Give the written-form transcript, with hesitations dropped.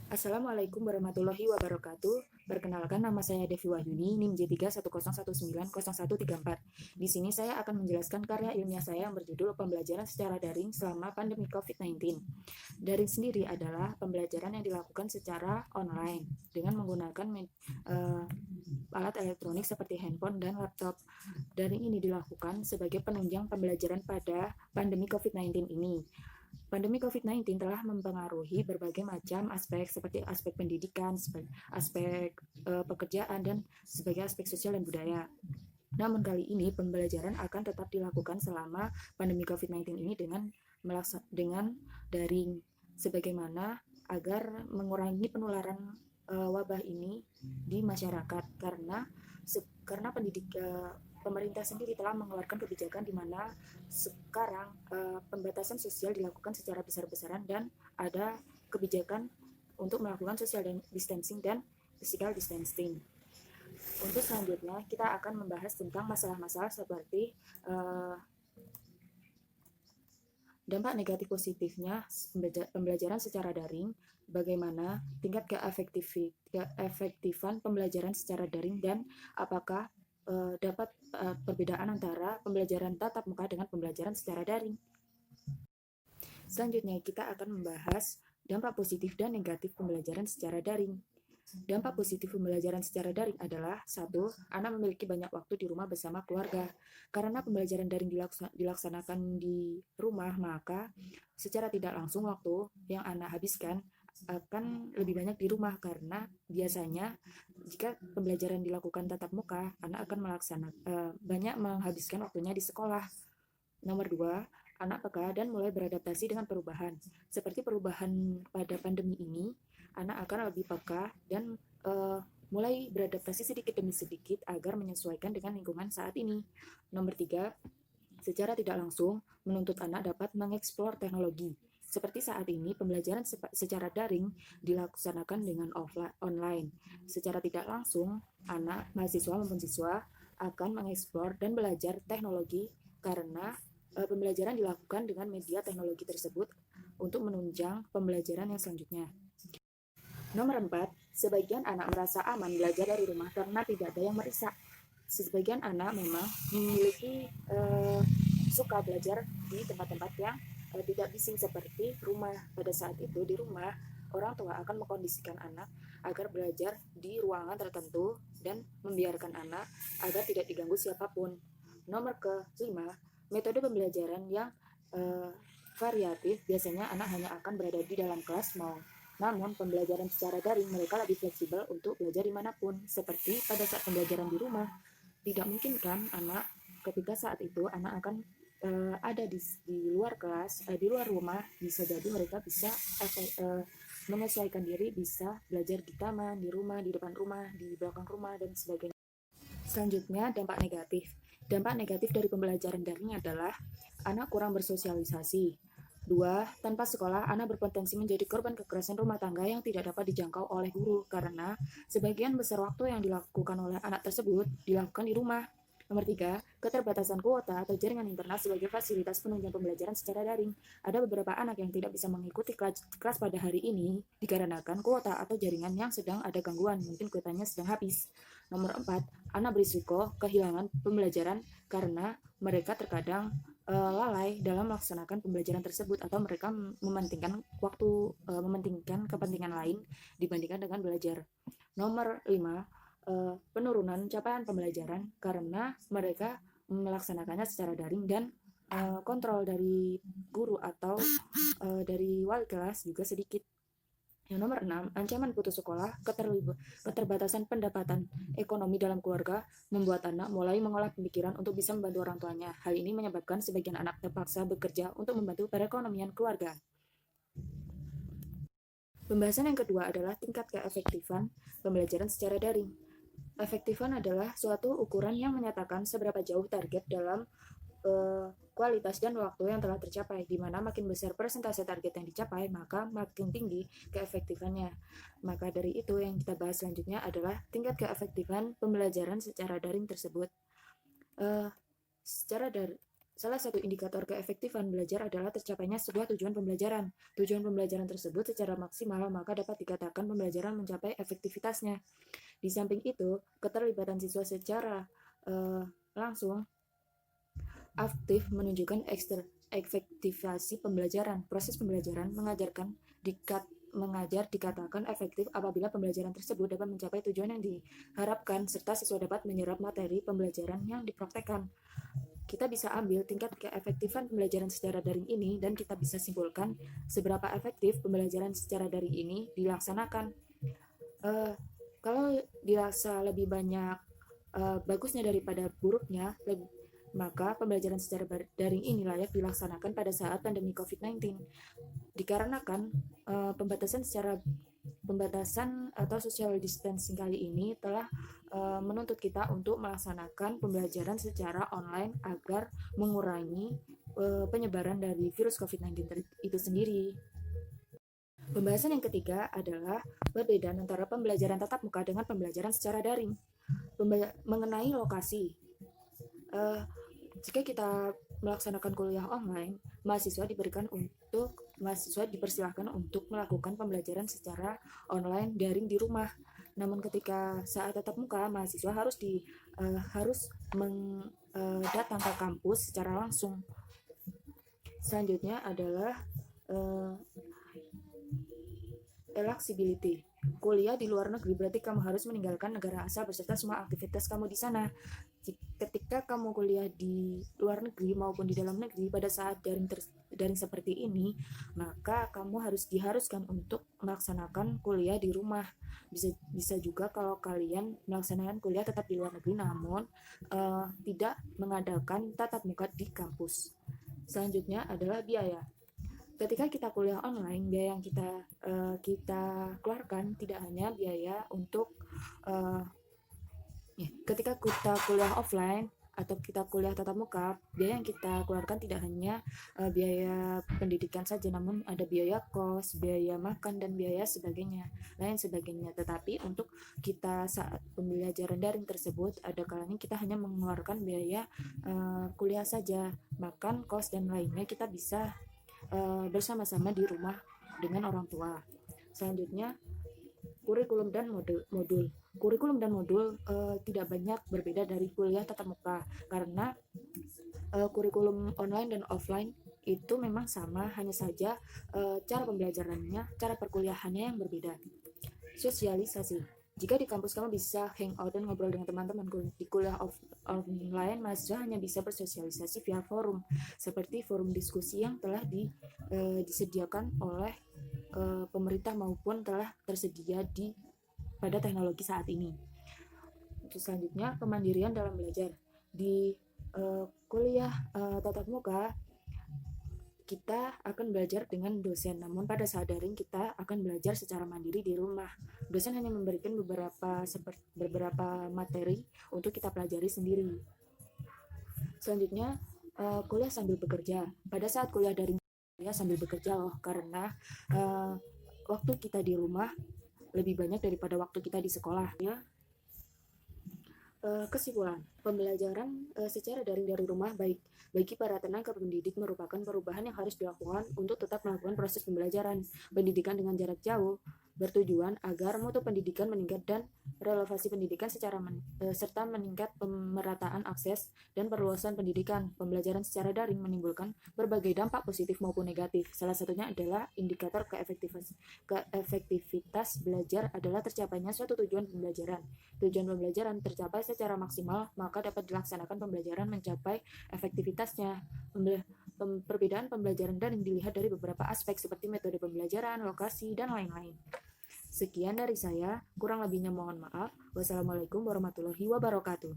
Assalamualaikum warahmatullahi wabarakatuh. Perkenalkan, nama saya Devi Wahyuni, NIM J310190134. Di sini saya akan menjelaskan karya ilmiah saya yang berjudul Pembelajaran secara daring selama pandemi COVID-19. Daring sendiri adalah pembelajaran yang dilakukan secara online dengan menggunakan alat elektronik seperti handphone dan laptop. Daring ini dilakukan sebagai penunjang pembelajaran pada pandemi COVID-19 ini. Pandemi COVID-19 telah mempengaruhi berbagai macam aspek seperti aspek pendidikan, aspek pekerjaan, dan sebagai aspek sosial dan budaya. Namun kali ini pembelajaran akan tetap dilakukan selama pandemi COVID-19 ini dengan daring, sebagaimana agar mengurangi penularan wabah ini di masyarakat karena pemerintah sendiri telah mengeluarkan kebijakan di mana sekarang pembatasan sosial dilakukan secara besar-besaran dan ada kebijakan untuk melakukan social distancing dan physical distancing. Untuk selanjutnya kita akan membahas tentang masalah-masalah seperti dampak negatif positifnya pembelajaran secara daring, bagaimana tingkat keefektifan pembelajaran secara daring, dan apakah dapat perbedaan antara pembelajaran tatap muka dengan pembelajaran secara daring. Selanjutnya kita akan membahas dampak positif dan negatif pembelajaran secara daring. Dampak positif pembelajaran secara daring adalah: 1. Anak memiliki banyak waktu di rumah bersama keluarga. Karena pembelajaran daring dilaksanakan di rumah, maka secara tidak langsung waktu yang anak habiskan akan lebih banyak di rumah, karena biasanya jika pembelajaran dilakukan tatap muka, anak akan banyak menghabiskan waktunya di sekolah. Nomor 2, anak peka dan mulai beradaptasi dengan perubahan. Seperti perubahan pada pandemi ini, anak akan lebih peka dan mulai beradaptasi sedikit demi sedikit agar menyesuaikan dengan lingkungan saat ini. Nomor 3, secara tidak langsung menuntut anak dapat mengeksplor teknologi. Seperti saat ini, pembelajaran secara daring dilaksanakan dengan online. Secara tidak langsung, anak, mahasiswa maupun siswa akan mengeksplor dan belajar teknologi karena pembelajaran dilakukan dengan media teknologi tersebut untuk menunjang pembelajaran yang selanjutnya. Nomor 4, sebagian anak merasa aman belajar dari rumah karena tidak ada yang merisau. Sebagian anak memang memiliki suka belajar di tempat-tempat yang tidak bising seperti rumah. Pada saat itu di rumah, orang tua akan mengkondisikan anak agar belajar di ruangan tertentu dan membiarkan anak agar tidak diganggu siapapun. Nomor ke-5, metode pembelajaran yang variatif. Biasanya anak hanya akan berada di dalam kelas, namun pembelajaran secara daring mereka lebih fleksibel untuk belajar dimanapun. Seperti pada saat pembelajaran di rumah, tidak mungkin kan anak ketika saat itu anak akan ada di luar kelas, di luar rumah. Bisa jadi mereka bisa menyesuaikan diri, bisa belajar di taman, di rumah, di depan rumah, di belakang rumah, dan sebagainya. Selanjutnya, dampak negatif. Dampak negatif dari pembelajaran daring adalah anak kurang bersosialisasi. 2. Tanpa sekolah, anak berpotensi menjadi korban kekerasan rumah tangga yang tidak dapat dijangkau oleh guru karena sebagian besar waktu yang dilakukan oleh anak tersebut dilakukan di rumah. Nomor 3, keterbatasan kuota atau jaringan internet sebagai fasilitas penunjang pembelajaran secara daring. Ada beberapa anak yang tidak bisa mengikuti kelas pada hari ini dikarenakan kuota atau jaringan yang sedang ada gangguan, mungkin kuotanya sedang habis. Nomor 4, anak berisiko kehilangan pembelajaran karena mereka terkadang lalai dalam melaksanakan pembelajaran tersebut atau mereka mementingkan kepentingan lain dibandingkan dengan belajar. Nomor 5, penurunan capaian pembelajaran karena mereka melaksanakannya secara daring dan kontrol dari guru atau dari wali kelas juga sedikit. Yang nomor 6, ancaman putus sekolah. Keterbatasan pendapatan ekonomi dalam keluarga membuat anak mulai mengolah pemikiran untuk bisa membantu orang tuanya. Hal ini menyebabkan sebagian anak terpaksa bekerja untuk membantu perekonomian keluarga. Pembahasan yang kedua adalah tingkat keefektifan pembelajaran secara daring. Efektifan adalah suatu ukuran yang menyatakan seberapa jauh target dalam kualitas dan waktu yang telah tercapai, di mana makin besar persentase target yang dicapai, maka makin tinggi keefektifannya. Maka dari itu yang kita bahas selanjutnya adalah tingkat keefektifan pembelajaran secara daring tersebut. Salah satu indikator keefektifan belajar adalah tercapainya sebuah tujuan pembelajaran. Tujuan pembelajaran tersebut secara maksimal, maka dapat dikatakan pembelajaran mencapai efektivitasnya. Di samping itu, keterlibatan siswa secara langsung aktif menunjukkan efektivasi pembelajaran. Proses pembelajaran mengajar dikatakan efektif apabila pembelajaran tersebut dapat mencapai tujuan yang diharapkan serta siswa dapat menyerap materi pembelajaran yang dipraktekkan. Kita bisa ambil tingkat keefektifan pembelajaran secara daring ini dan kita bisa simpulkan seberapa efektif pembelajaran secara daring ini dilaksanakan. Kalau dirasa lebih banyak bagusnya daripada buruknya, maka pembelajaran secara daring ini layak dilaksanakan pada saat pandemi COVID-19. Dikarenakan pembatasan atau social distancing kali ini telah menuntut kita untuk melaksanakan pembelajaran secara online agar mengurangi penyebaran dari virus COVID-19 itu sendiri. Pembahasan yang ketiga adalah perbedaan antara pembelajaran tatap muka dengan pembelajaran secara daring. Mengenai lokasi, jika kita melaksanakan kuliah online, mahasiswa dipersilahkan untuk melakukan pembelajaran secara online daring di rumah. Namun ketika saat tatap muka, mahasiswa harus datang ke kampus secara langsung. Selanjutnya adalah flexibility. Kuliah di luar negeri berarti kamu harus meninggalkan negara asal beserta semua aktivitas kamu di sana. Ketika kamu kuliah di luar negeri maupun di dalam negeri pada saat daring seperti ini, maka kamu diharuskan untuk melaksanakan kuliah di rumah. Bisa juga kalau kalian melaksanakan kuliah tetap di luar negeri namun tidak mengadakan tatap muka di kampus. Selanjutnya adalah biaya. Ketika kita kuliah online, biaya yang kita keluarkan tidak hanya biaya untuk ketika kita kuliah offline atau kita kuliah tatap muka, biaya yang kita keluarkan tidak hanya biaya pendidikan saja, namun ada biaya kos, biaya makan, dan biaya lain sebagainya. Tetapi untuk kita saat pembelajaran daring tersebut, ada kalanya kita hanya mengeluarkan biaya kuliah saja, makan, kos, dan lainnya kita bisa bersama-sama di rumah dengan orang tua. Selanjutnya, kurikulum dan modul. Kurikulum dan modul tidak banyak berbeda dari kuliah tatap muka karena kurikulum online dan offline itu memang sama, hanya saja cara pembelajarannya, cara perkuliahannya yang berbeda. Sosialisasi. Jika di kampus kamu bisa hangout dan ngobrol dengan teman-teman, di kuliah online mahasiswa hanya bisa bersosialisasi via forum, seperti forum diskusi yang telah disediakan oleh pemerintah maupun telah tersedia pada teknologi saat ini. Selanjutnya, kemandirian dalam belajar. Di kuliah tatap muka, kita akan belajar dengan dosen, namun pada saat daring kita akan belajar secara mandiri di rumah. Dosen hanya memberikan beberapa materi untuk kita pelajari sendiri. Selanjutnya, kuliah sambil bekerja. Pada saat kuliah daring, kuliah sambil bekerja karena waktu kita di rumah lebih banyak daripada waktu kita di sekolah. Ya. Kesimpulan, pembelajaran secara daring dari rumah baik bagi para tenaga pendidik merupakan perubahan yang harus dilakukan untuk tetap melakukan proses pembelajaran. Pendidikan dengan jarak jauh bertujuan agar mutu pendidikan meningkat dan relevansi pendidikan serta meningkat pemerataan akses dan perluasan pendidikan. Pembelajaran secara daring menimbulkan berbagai dampak positif maupun negatif. Salah satunya adalah indikator keefektivitas belajar adalah tercapainya suatu tujuan pembelajaran. Tujuan pembelajaran tercapai secara maksimal, maka dapat dilaksanakan pembelajaran mencapai efektivitasnya. Perbedaan pembelajaran daring dilihat dari beberapa aspek seperti metode pembelajaran, lokasi, dan lain-lain. Sekian dari saya, kurang lebihnya mohon maaf. Wassalamualaikum warahmatullahi wabarakatuh.